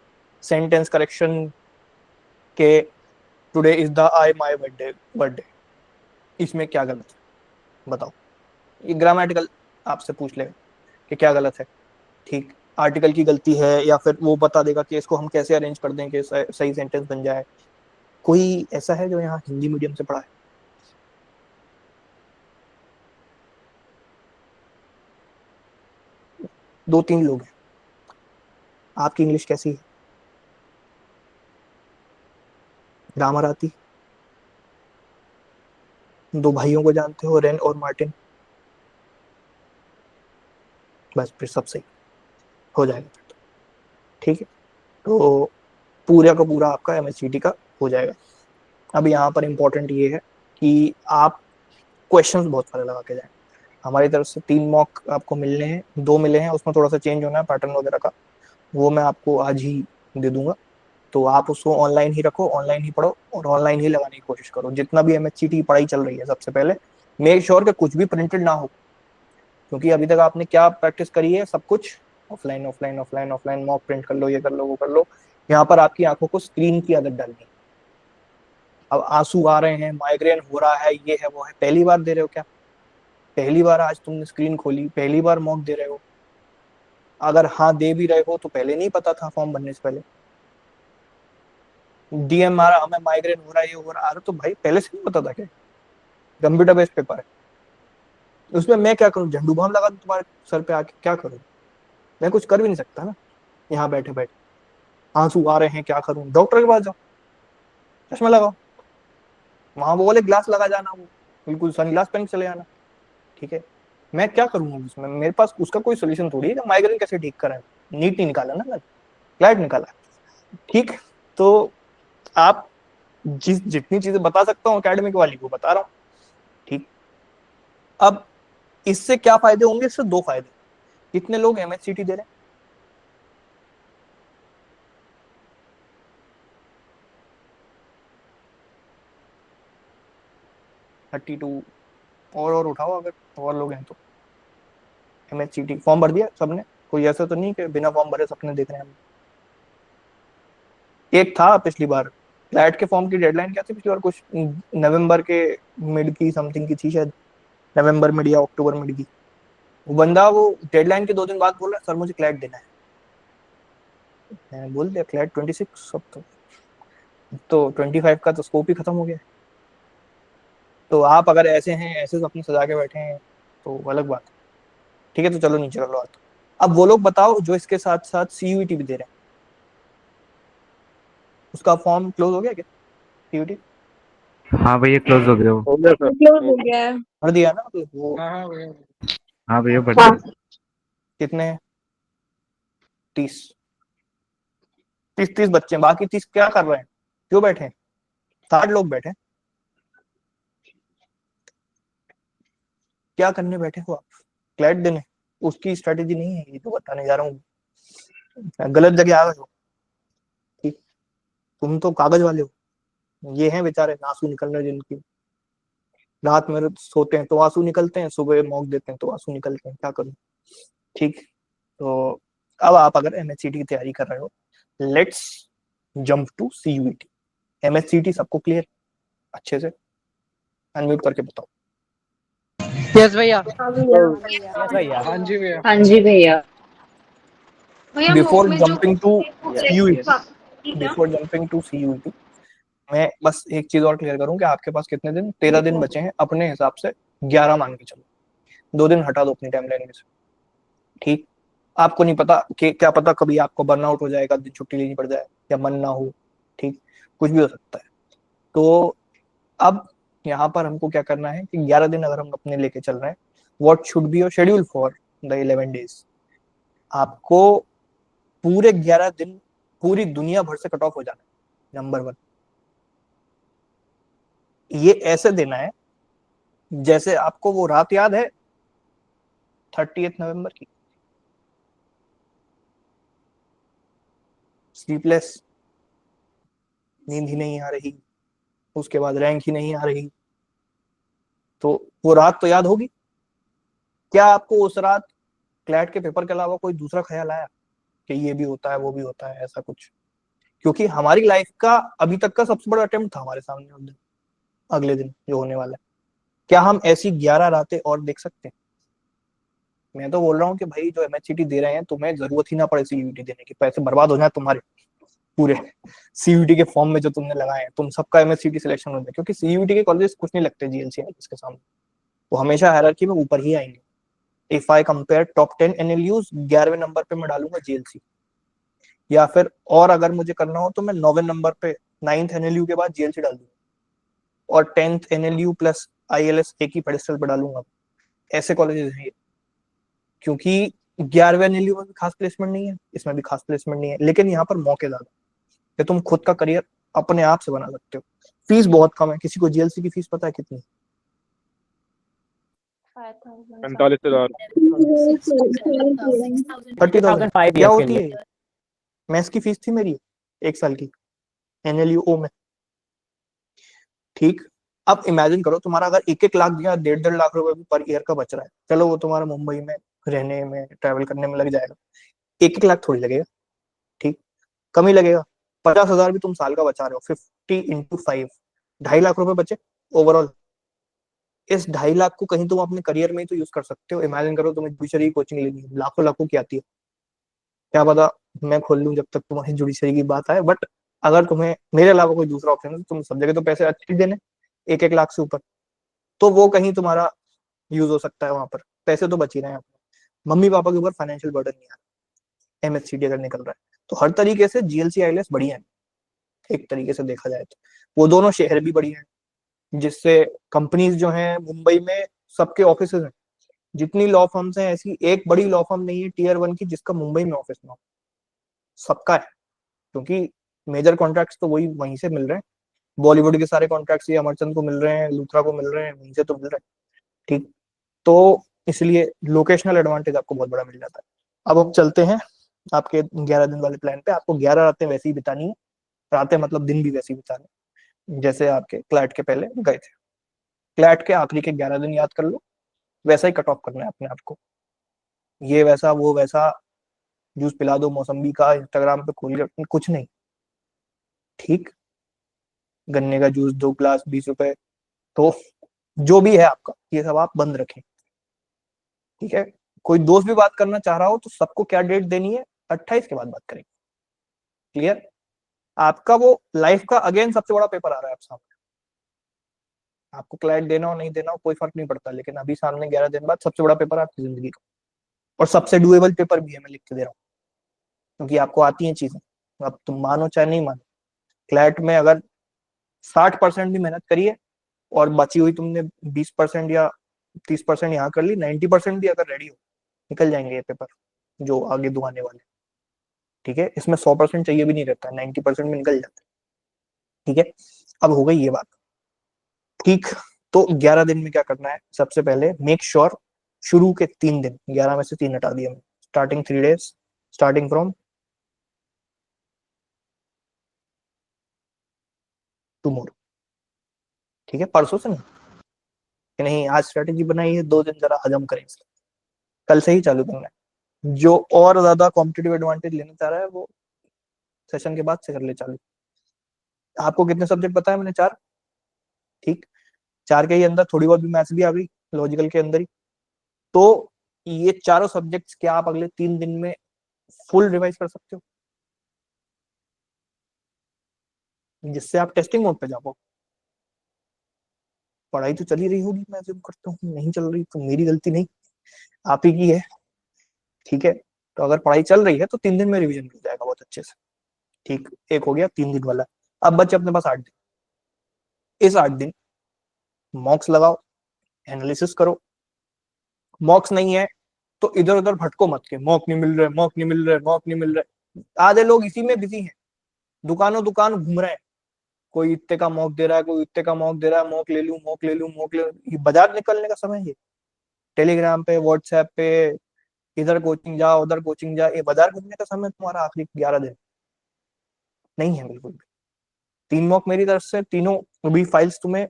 sentence correction के today is the I my birthday birthday, इसमें क्या गलत है बताओ, ये ग्रामेटिकल आपसे पूछ लेगा कि क्या गलत है। ठीक, आर्टिकल की गलती है, या फिर वो बता देगा कि इसको हम कैसे अरेंज कर दें कि सही सेंटेंस बन जाए। कोई ऐसा है जो यहाँ हिंदी मीडियम से पढ़ा है? दो तीन लोग हैं। आपकी इंग्लिश कैसी है? ग्रामर आती? दो भाइयों को जानते हो, रेन और मार्टिन? बस फिर सब सही हो जाएगा फिर तो। ठीक है, तो पूरा का पूरा आपका एमएससीटी का हो जाएगा। अब यहाँ पर इंपॉर्टेंट ये है कि आप क्वेश्चंस बहुत सारे लगा के जाएं। हमारी तरफ से 3 मॉक आपको मिलने हैं, 2 मिले हैं, उसमें थोड़ा सा चेंज होना है पैटर्न वगैरह का, वो मैं आपको आज ही दे दूंगा। तो आप उसको ऑनलाइन ही रखो, ऑनलाइन ही पढ़ो और ऑनलाइन ही लगाने की कोशिश करो। जितना भी एमएचसीटी पढ़ाई चल रही है, सबसे पहले मेक श्योर कि कुछ भी प्रिंटेड ना हो, क्योंकि अभी तक आपने क्या प्रैक्टिस करी है, सब कुछ offline offline offline offline, mock print कर लो, ये कर लो, वो कर लो। यहाँ पर आपकी आंखों को स्क्रीन की आदत डालनी। अब आंसू आ रहे हैं, माइग्रेन हो रहा है, ये है वो है, पहली बार दे रहे हो क्या? पहली बार आज तुमने स्क्रीन खोली, पहली बार मॉक दे रहे हो? अगर हाँ दे भी रहे हो तो पहले नहीं पता था फॉर्म भरने से पहले? डीएम आ रहा, हमें माइग्रेन हो रहा है, ये हो रहा है, तो भाई पहले से नहीं पता था क्या? कंप्यूटर बेस्ड पेपर है, उसमें मैं क्या करूं, झंडू बाम लगा दूं तुम्हारे सर पे आके, क्या करूं? मैं कुछ कर भी नहीं सकता ना, यहाँ बैठे बैठे। आंसू आ रहे हैं, क्या करूं? डॉक्टर के पास जाओ, चश्मा लगाओ, वहां वो बोले ग्लास लगा जाना, वो बिल्कुल सन ग्लास पहन के चले जाना। ठीक है, मैं क्या करूंगा उसमें, मेरे पास उसका कोई सोल्यूशन थोड़ी है कि माइग्रेन कैसे ठीक करें। नीट नहीं निकाला ना मैंने, क्लैट निकाला। ठीक, तो आप जितनी चीजें बता सकता हूँ एकेडमिक वाली वो बता रहा हूँ। ठीक, अब इससे क्या फायदे होंगे? इससे दो फायदे। कितने लोग एमएचसीटी दे रहे हैं? 32। और उठाओ अगर और लोग हैं तो। एमएचसीटी फॉर्म भर दिया सबने? कोई ऐसा तो नहीं कि बिना फॉर्म भरे सबने देख रहे हैं? एक था पिछली बार, क्लैट के फॉर्म की डेडलाइन क्या थी पिछली बार, कुछ नवंबर के मिड की समथिंग की थी शायद, नवंबर मिड या अक्टूबर मिड की। वो बंदा वो डेडलाइन के 2 दिन बाद बोल रहा है सर मुझे क्लैट देना है। मैंने बोल दिया क्लैट 26 अब तो 25 का तो स्कोप ही खत्म हो गया। तो आप अगर ऐसे हैं, ऐसे अपनी सजा के बैठे हैं, तो अलग बात है। ठीक है, तो चलो नीचे कर लो हाथ। अब वो लोग बताओ जो इसके साथ साथ सीयूईटी भी दे रहे हैं, उसका फॉर्म क्लोज हो गया क्या? सीयूईटी हाँ भैया क्लोज हो गया वो। हो गया सर। क्लोज हो गया है। भर दिया ना तो वो? हाँ भैया बढ़ हाँ। गया। कितने हैं? 30। 30 बच्चे, बाकी 30 क्या कर रहे हैं, क्यों बैठे हैं? 60 लोग बैठे हैं, क्या करने बैठे हो आप? क्लैट देने? उसकी स्ट्रेटेजी नहीं है ये जो बताने जा रहा हूँ। गलत जगह आ गए हो। ठीक, तुम तो कागज वाले हो, ये हैं बेचारे आंसू निकल रहे जिनकी, रात में सोते हैं तो आंसू निकलते हैं, सुबह मौक देते हैं तो आंसू निकलते हैं, क्या करूं। ठीक, तो अब आप अगर एमएचसीटी की तैयारी कर रहे हो, लेट्स जंप टू सीयूईटी। एमएचसीटी सबको क्लियर अच्छे से? अनम्यूट करके बताओ। यस भैया। हाँ भैया। यस भैया। हाँ जी भैया। हाँ जी भैया। भैया बिफोर में जो जंपिंग टू सीयूईटी, ठीक है। बिफोर जंपिंग टू सीयूईटी, मैं बस एक चीज और क्लियर करूं कि आपके पास कितने दिन, 13 दिन बचे हैं अपने हिसाब से, 11 मान के चलो, 2 दिन हटा दो अपनी टाइमलाइन में से। ठीक, आपको नहीं पता कि क्या पता कभी आपको बर्नआउट हो जाएगा, दिन छुट्टी लेनी पड़ जाए या मन ना हो। ठीक, कुछ भी हो सकता है। तो अब यहाँ पर हमको क्या करना है कि 11 दिन अगर हम अपने लेके चल रहे हैं, what should be your schedule for the 11 days. आपको पूरे 11 दिन पूरी दुनिया भर से कट ऑफ हो जाना है। नंबर 1, ये ऐसे देना है जैसे आपको वो रात याद है 30 नवंबर की, स्लीपलेस, नींद ही नहीं आ रही, उसके बाद रैंक ही नहीं आ रही, तो वो रात तो याद होगी। क्या आपको उस रात क्लैट के पेपर के अलावा कोई दूसरा ख्याल आया कि ये भी होता है वो भी होता है, ऐसा कुछ? क्योंकि हमारी लाइफ का अभी तक का सबसे बड़ा अटेम्प्ट था हमारे सामने उस दिन, अगले दिन जो होने वाला है। क्या हम ऐसी 11 रातें और देख सकते हैं? मैं तो बोल रहा हूँ कि भाई जो एमएचसीटी दे रहे हैं, तुम्हें जरूरत ही ना पड़े सीयूईटी देने की, पैसे बर्बाद हो जाए तुम्हारे पूरे सीयूईटी के फॉर्म में जो तुमने लगाए हैं, तुम सबका एमएचसीटी सिलेक्शन हो जाए, क्योंकि सीयूईटी के कॉलेजेस कुछ नहीं लगते जीएलसी के सामने, वो हमेशा हायरार्की में ऊपर ही आएंगे। If I compare top 10 NLUs, 11वें नंबर पे मैं डालूंगा जीएलसी, या फिर और अगर मुझे करना हो तो मैं 9वें नंबर पे, 9th एनएलयू के बाद जीएलसी डाल दूंगा, और 10th एनएलयू प्लस आईएलएस एक ही पेडिस्टल पे डालूंगा। ऐसे कॉलेजेस हैं ये, क्योंकि 11वें एनएलयू में भी खास प्लेसमेंट नहीं है, इसमें भी खास प्लेसमेंट नहीं है, लेकिन यहाँ पर मौके ज्यादा कि तुम खुद का करियर अपने आप से बना सकते हो। फीस बहुत कम है। किसी को जीएलसी की फीस पता है कितनी? 45,000। 30,000। 6,500 क्या ईयर्स के होती लिए। है? मैथ्स की फीस थी मेरी 1 साल की एनएलयू ओ में। ठीक, अब इमेजिन करो तुम्हारा अगर 1-1 लाख या 1.5-1.5 लाख रुपए भी पर ईयर का बच रहा है, चलो वो तुम्हारा मुंबई में रहने में ट्रैवल करने में लग जाएगा, 1-1 लाख थोड़ी लगेगा। ठीक, कम ही लगेगा। 50,000 भी तुम साल का बचा रहे हो, 50 × 5, 2.5 लाख रुपए बचे ओवरऑल। इस 2.5 लाख को कहीं तुम अपने करियर में ही तो यूज कर सकते हो। इमेजिन करो तुम्हें जुडिशरी की कोचिंग लेनी है, लाखों लाखों की आती है, क्या पता मैं खोल लूं जब तक तुम्हारी जुडिशरी की बात आए, बट अगर तुम्हें मेरे अलावा कोई दूसरा ऑप्शन है तो तुम सब जगह तो पैसे अच्छे ही देने, 1-1 लाख से ऊपर, तो वो कहीं तुम्हारा यूज हो सकता है, वहां पर पैसे तो बच ही रहे हैं। मम्मी पापा के ऊपर फाइनेंशियल बर्डन नहीं आ रहा एमएचसीटी अगर निकल रहा है तो। हर तरीके से जीएलसी आईएलएस बढ़िया है, एक तरीके से देखा जाए तो। वो दोनों शहर भी बढ़िया है, जिससे कंपनीज जो है मुंबई में सबके ऑफिस हैं। जितनी लॉ फर्म्स हैं, ऐसी एक बड़ी लॉ फर्म नहीं है टीयर 1 की जिसका मुंबई में ऑफिस ना हो, सबका है। क्योंकि मेजर कॉन्ट्रैक्ट्स तो वही वहीं से मिल रहे हैं, बॉलीवुड के सारे कॉन्ट्रैक्ट्स ये अमरचंद को मिल रहे हैं, लूथरा को मिल रहे हैं, वहीं से तो मिल रहे हैं। ठीक, तो इसलिए लोकेशनल एडवांटेज आपको बहुत बड़ा मिल जाता है। अब हम चलते हैं आपके 11 दिन वाले प्लान पे। आपको 11 रातें वैसे ही बितानी है, रातें मतलब दिन भी वैसे ही बिताने जैसे आपके क्लैट के पहले गए थे। क्लैट के आखिरी के 11 दिन याद कर लो, वैसा ही कट ऑफ करना है अपने आप को। ये वैसा वो वैसा, जूस पिला दो मौसम्बी का इंस्टाग्राम पे खोल के, कुछ नहीं। ठीक, गन्ने का जूस 2 ग्लास 20 रुपए, तो जो भी है आपका ये सब आप बंद रखें। ठीक है, कोई दोस्त भी बात करना चाह रहा हो तो सबको क्या डेट देनी है, 28 के बाद बात करेंगे। क्लियर? आपका वो लाइफ का अगेन सबसे बड़ा पेपर आ रहा है आप सामने। आपको क्लाइंट देना हो नहीं देना हो कोई फर्क नहीं पड़ता, लेकिन अभी सामने 11 दिन बाद सबसे बड़ा पेपर आपकी जिंदगी का, और सबसे डुएबल पेपर भी है, मैं लिख के दे रहा हूँ, क्योंकि आपको आती हैं चीजें। अब तुम मानो चाहे नहीं मानो, क्लैट में अगर 60% भी मेहनत करी है और बची हुई तुमने 20% या 30% यहाँ कर ली, 90% भी अगर रेडी हो, निकल जाएंगे ये पेपर जो आगे दो आने वाले। ठीक है, इसमें 100% चाहिए भी नहीं रहता, 90% में निकल जाता है। ठीक है, अब हो गई ये बात। ठीक, तो 11 दिन में क्या करना है? सबसे पहले मेक श्योर शुरू के 3 दिन, 11 में से 3 हटा दिए, starting 3 days, starting from tomorrow. ठीक है, परसों से नहीं कि नहीं आज स्ट्रेटेजी बनाई है, 2 दिन जरा हजम करें इसको, कल से ही चालू करना है। जो और ज्यादा कॉम्पिटिटिव एडवांटेज लेना चाह रहा है वो सेशन के बाद से कर ले चालू। आपको कितने सब्जेक्ट बताया मैंने? 4। ठीक, 4 के ही अंदर थोड़ी बहुत भी मैथ्स भी आ गई लॉजिकल के अंदर ही, तो ये चारों सब्जेक्ट्स क्या आप अगले 3 दिन में फुल रिवाइज कर सकते हो, जिससे आप टेस्टिंग मोड पे जा पाओ। पढ़ाई तो चल ही रही होगी, मैं अज्यूम करता हूँ। नहीं चल रही तो मेरी गलती नहीं, आप ही की है। ठीक है, तो अगर पढ़ाई चल रही है तो 3 दिन में रिवीजन हो जाएगा बहुत अच्छे से। ठीक, एक हो गया 3 दिन वाला। अब बच्चे अपने पास 8 दिन। इस 8 दिन मॉक्स लगाओ, एनालिसिस करो। मॉक्स नहीं है तो इधर उधर भटको मत के, मॉक नहीं मिल रहे, मॉक नहीं मिल रहे, मॉक नहीं मिल रहे। आधे लोग इसी में बिजी हैं, दुकानों दुकान घूम रहे हैं, कोई इतने का मॉक दे रहा है, कोई इतने का मॉक दे रहा है, मॉक ले लूं, मॉक ले लूं, मॉक ले लूं। ये बाजार निकलने का समय है। टेलीग्राम पे, व्हाट्सएप पे, इधर कोचिंग जा उधर कोचिंग जा, ये बाजार घूमने का समय तुम्हारा आखिरी 11 दिन नहीं है बिल्कुल भी। 3 मॉक मेरी तरफ से, तीनों भी फाइल्स तुम्हें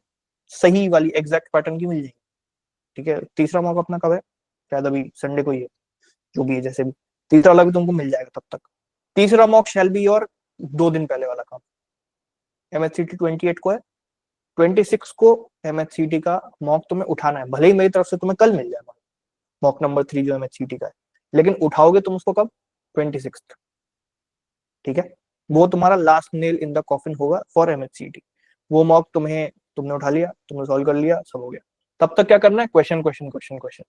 सही वाली एग्जैक्ट पैटर्न की मिल जाएगी। ठीक है, तीसरा मॉक अपना कब है? शायद अभी संडे को ही है, जो भी है, जैसे भी तीसरा वाला भी तुमको मिल जाएगा तब तक। तीसरा मॉक शैल बी और 2 दिन पहले वाला काम। MHCT 28 को है, 26 को MHCT का मॉक तुम्हें उठाना है। भले ही मेरी तरफ से तुम्हें कल मिल जाएगा मॉक नंबर 3 जो MHCT का है, लेकिन उठाओगे तुम उसको कब? 26। ठीक है, वो तुम्हारा last nail in the coffin होगा फॉर MHCT। वो मॉक तुमने उठा लिया, तुमने सॉल्व कर लिया, सब हो गया। तब तक क्या करना है? Question question question question.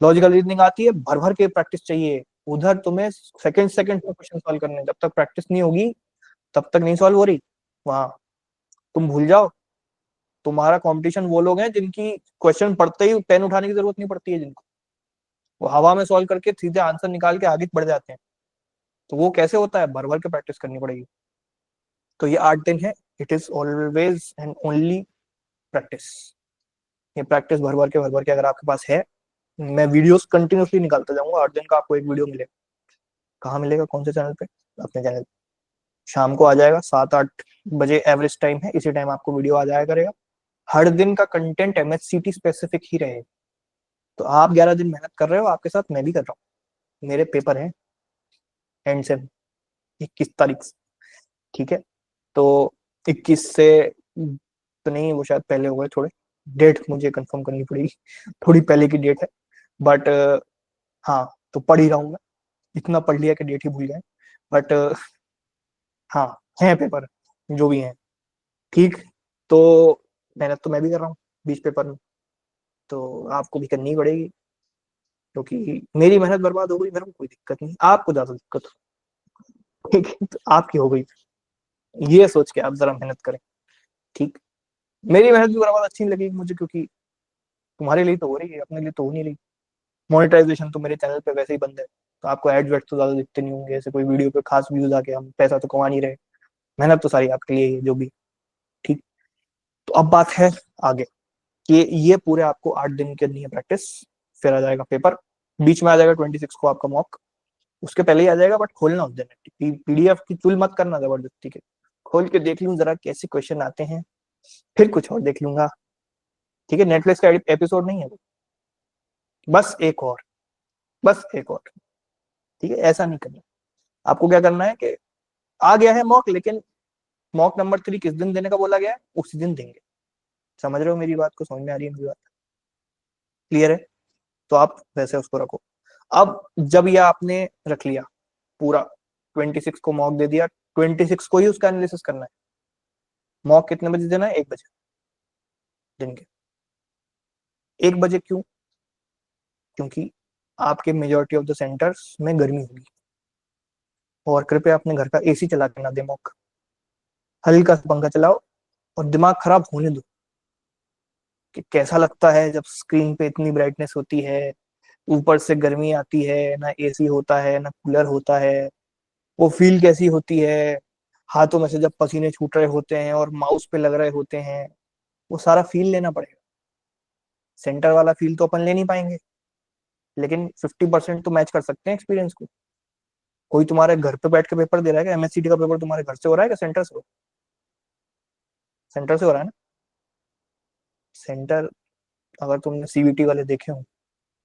Logical reasoning आती है, भर भर के प्रैक्टिस चाहिए। उधर तुम्हें सेकंड सेकंड में क्वेश्चन सॉल्व करने, जब तक प्रैक्टिस नहीं होगी तब तक नहीं सॉल्व हो रही। वहां तुम भूल जाओ, तुम्हारा कंपटीशन वो लोग हैं जिनकी क्वेश्चन पढ़ते ही पेन उठाने की जरूरत नहीं पड़ती है, जिनको वो हवा में सॉल्व करके सीधे आंसर निकाल के आगे बढ़ जाते हैं। तो वो कैसे होता है? भर भर के प्रैक्टिस करनी पड़ेगी। तो ये 8 दिन है, it is always and only practice. ये प्रैक्टिस भर भर के अगर आपके पास है, मैं वीडियोस कंटिन्यूसली निकालता जाऊंगा। 8 दिन का आपको एक वीडियो मिलेगा। कहाँ मिलेगा? कौन से चैनल पे? अपने चैनल। शाम को आ जाएगा, 7-8 बजे एवरेज टाइम है, इसी टाइम आपको वीडियो आ जाया करेगा। हर दिन का कंटेंट MHCT स्पेसिफिक ही रहेगा। तो आप 11 दिन मेहनत कर रहे हो, आपके साथ मैं भी कर रहा हूँ। मेरे पेपर हैं एंड से 21 तारीख से। ठीक है, तो 21 से तो नहीं, वो शायद पहले हो गए थोड़े, डेट मुझे कंफर्म करनी पड़ेगी, थोड़ी पहले की डेट है। बट हाँ, तो पढ़ ही रहा हूँ मैं, इतना पढ़ लिया कि डेट ही भूल गए। बट हाँ, है पेपर जो भी है। ठीक, तो मेहनत तो मैं भी कर रहा हूँ 20 पेपर में, तो आपको भी करनी पड़ेगी, क्योंकि मेरी मेहनत बर्बाद हो गई, मेरे को कोई दिक्कत नहीं, आपको ज्यादा दिक्कत हो। ठीक है, तो आपकी हो गई, ये सोच के आप जरा मेहनत करें। ठीक, मेरी मेहनत भी बर्बाद अच्छी नहीं लगेगी मुझे, क्योंकि तुम्हारे लिए तो हो रही है, अपने लिए तो हो नहीं रही। मोनेटाइजेशन तो मेरे चैनल पे वैसे ही बंद है, तो आपको एड वेड तो ज्यादा दिखते नहीं होंगे, ऐसे कोई वीडियो पे खास व्यूज आके हम पैसा तो कमा नहीं रहे। मेहनत तो सारी आपके लिए ही है, जो भी। ठीक, तो अब बात है आगे कि ये पूरे आपको 8 दिन करनी है प्रैक्टिस, फिर आ जाएगा पेपर, बीच में आ जाएगा 26 को आपका मॉक, उसके पहले ही आ जाएगा। बट खोलना उस दिन PDF की चुल मत करना जबरदस्ती के, खोल के देख लूं जरा कैसे क्वेश्चन आते हैं, फिर कुछ और देख लूंगा। ठीक है, नेटफ्लिक्स का एपिसोड नहीं है वो, बस एक और, बस एक और। ठीक है, ऐसा नहीं करना। आपको क्या करना है कि आ गया है मॉक, लेकिन मॉक नंबर 3 किस दिन देने का बोला गया है, उसी दिन देंगे। समझ रहे हो मेरी बात को? समझ में आ रही है मेरी बात? क्लियर है? तो आप वैसे उसको रखो। अब जब ये आपने रख लिया पूरा, 26 को मॉक दे दिया, 26 को ही उसका एनालिसिस करना है। मॉक कितने बजे देना है? 1 बजे दिन के। 1 बजे क्यों? क्योंकि आपके मेजोरिटी ऑफ द सेंटर्स में गर्मी होगी, और कृपया अपने घर का AC चला के ना दे मॉक। हल्का सा पंखा चलाओ और दिमाग खराब होने दो कि कैसा लगता है जब स्क्रीन पे इतनी ब्राइटनेस होती है, ऊपर से गर्मी आती है, ना AC होता है ना कूलर होता है, वो फील कैसी होती है, हाथों में से जब पसीने छूट रहे होते हैं और माउस पे लग रहे होते हैं, वो सारा फील लेना पड़ेगा। सेंटर वाला फील तो अपन ले नहीं पाएंगे, लेकिन 50% तो मैच कर सकते हैं एक्सपीरियंस को। कोई तुम्हारे घर पे बैठ के पेपर दे रहा है क्या? एमएससीटी का पेपर तुम्हारे घर से हो रहा है क्या सेंटर से? सेंटर से हो रहा है ना। सेंटर, अगर तुमने सीबीटी वाले देखे हो,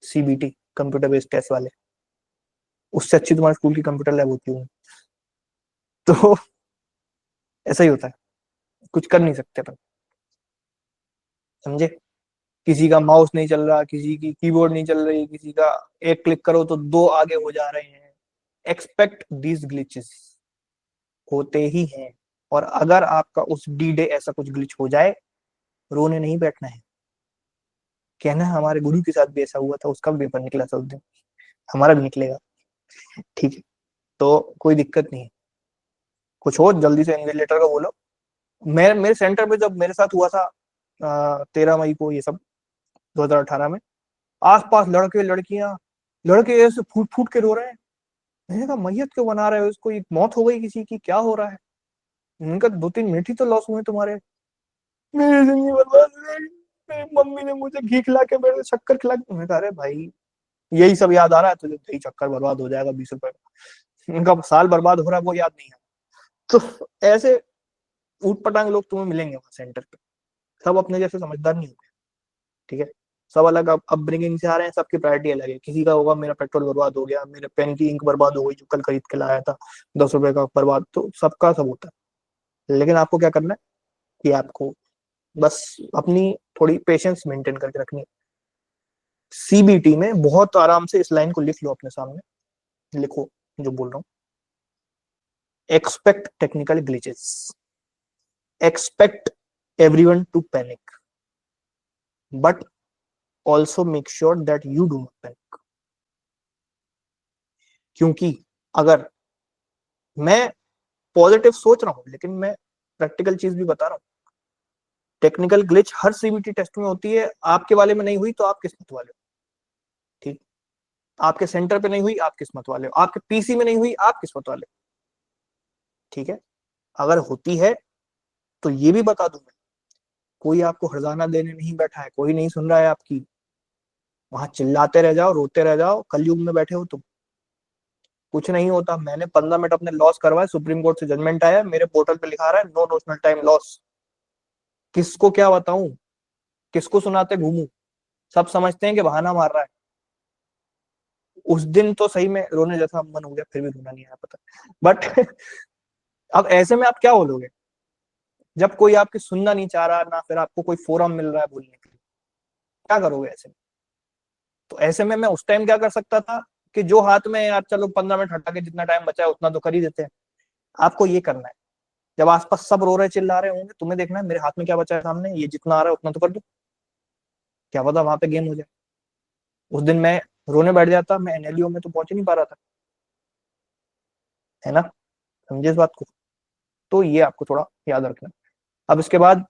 सीबीटी कंप्यूटर बेस्ड टेस्ट वाले, उससे अच्छी तुम्हारे स्कूल की कंप्यूटर लैब होती होगी। तो ऐसा ही होता है, कुछ कर नहीं सकते अपन, समझे। किसी का माउस नहीं चल रहा, किसी की कीबोर्ड नहीं चल रही, किसी का एक क्लिक करो तो दो आगे हो जा रहे हैं। एक्सपेक्ट दीज ग्लिचेस, होते ही हैं। और अगर आपका उस डी डे ऐसा कुछ ग्लिच हो जाए, रोने नहीं बैठना है, कहना है हमारे गुरु के साथ भी ऐसा हुआ था, उसका भी पेपर निकला था उस दिन, हमारा भी निकलेगा, ठीक है। तो कोई दिक्कत नहीं है, कुछ हो जल्दी से इन्विजिलेटर का बोलो। मैं मेरे सेंटर पे जब मेरे साथ हुआ था 13 मई को ये सब 2018 में, आसपास लड़के लड़कियां, लड़के ऐसे फूट फूट के रो रहे हैं। मैंने कहा मैयत क्यों बना रहे हो इसको, एक मौत हो गई किसी की, क्या हो रहा है? उनका 2-3 मिनट ही तो लॉस हुए तुम्हारे। मेरी जिंदगी बर्बाद हो गई, मेरी मम्मी ने मुझे घी खिला के, मेरे शक्कर खिला के। मैंने कहा अरे भाई यही सब याद आ रहा है तुझे, दही चक्कर बर्बाद हो जाएगा 20 रुपए का, उनका साल बर्बाद हो रहा है वो याद नहीं है। तो ऐसे ऊट पटांग लोग तुम्हें मिलेंगे वहां सेंटर पे, सब अपने जैसे समझदार नहीं होते, ठीक है। सब अलग अपब्रिंगिंग से आ रहे हैं, सबकी प्रायोरिटी अलग है। किसी का होगा मेरा पेट्रोल बर्बाद हो गया, मेरे पेन की इंक बर्बाद हो गई जो कल खरीद के लाया था 10 रुपए का बर्बाद, तो सबका सब होता है। लेकिन आपको क्या करना है कि आपको बस अपनी थोड़ी पेशेंस मेंटेन करके रखनी है। सीबीटी में बहुत आराम से इस लाइन को लिख लो अपने सामने, लिखो जो बोल रहा हूँ। Expect technical glitches, expect everyone to panic, but also make sure that you do not panic। क्योंकि अगर मैं पॉजिटिव सोच रहा हूं लेकिन मैं प्रैक्टिकल चीज भी बता रहा हूं, टेक्निकल ग्लिच हर सीबीटी टेस्ट में होती है। आपके वाले में नहीं हुई तो आप किस्मत वाले हो, ठीक। आपके सेंटर पे नहीं हुई आप किस्मत वाले हो, आपके पीसी में नहीं हुई आप किस्मत वाले हो, ठीक है। अगर होती है तो ये भी बता दूं मैं, कोई आपको हर्जाना देने नहीं बैठा है, कोई नहीं सुन रहा है आपकी। वहां चिल्लाते रह जाओ, रोते रह जाओ, कलयुग में बैठे हो तुम, कुछ नहीं होता। मैंने 15 मिनट अपने लॉस करवाए, सुप्रीम कोर्ट से जजमेंट आया, मेरे पोर्टल पे लिखा रहा है नो नोशनल टाइम लॉस। किसको क्या बताऊं, किसको सुनाते घूमू, सब समझते हैं कि बहाना मार रहा है। उस दिन तो सही में रोने जैसा मन हो गया, फिर भी रोना नहीं आया पता। बट अब ऐसे में आप क्या बोलोगे जब कोई आपकी सुनना नहीं चाह रहा, ना फिर आपको कोई फोरम मिल रहा है बोलने के लिए, क्या करोगे ऐसे में? तो ऐसे में मैं उस टाइम क्या कर सकता था कि जो हाथ में यार चलो 15 मिनट हटा के जितना टाइम बचा है उतना तो कर ही देते हैं। आपको ये करना है, जब आसपास सब रो रहे चिल्ला रहे होंगे, तुम्हें देखना है मेरे हाथ में क्या बचा है सामने, ये जितना आ रहा है उतना तो कर दो, क्या पता वहां पे गेम हो जाए। उस दिन मैं रोने बैठ जाता, मैं एनएलयू में तो पहुंच ही नहीं पा रहा था, है ना, समझे इस बात को। तो ये आपको थोड़ा याद रखना। अब इसके बाद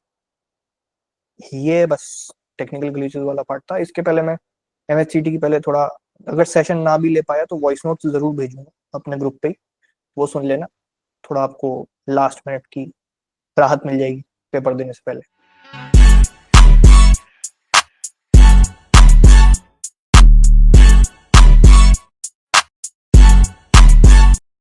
ये बस टेक्निकल ग्लिचेस वाला पार्ट था। इसके पहले मैं एमएचसीटी की पहले थोड़ा, अगर सेशन ना भी ले पाया तो वॉइस नोट्स जरूर भेजूंगा अपने ग्रुप पे, वो सुन लेना, थोड़ा आपको लास्ट मिनट की राहत मिल जाएगी पेपर देने से पहले।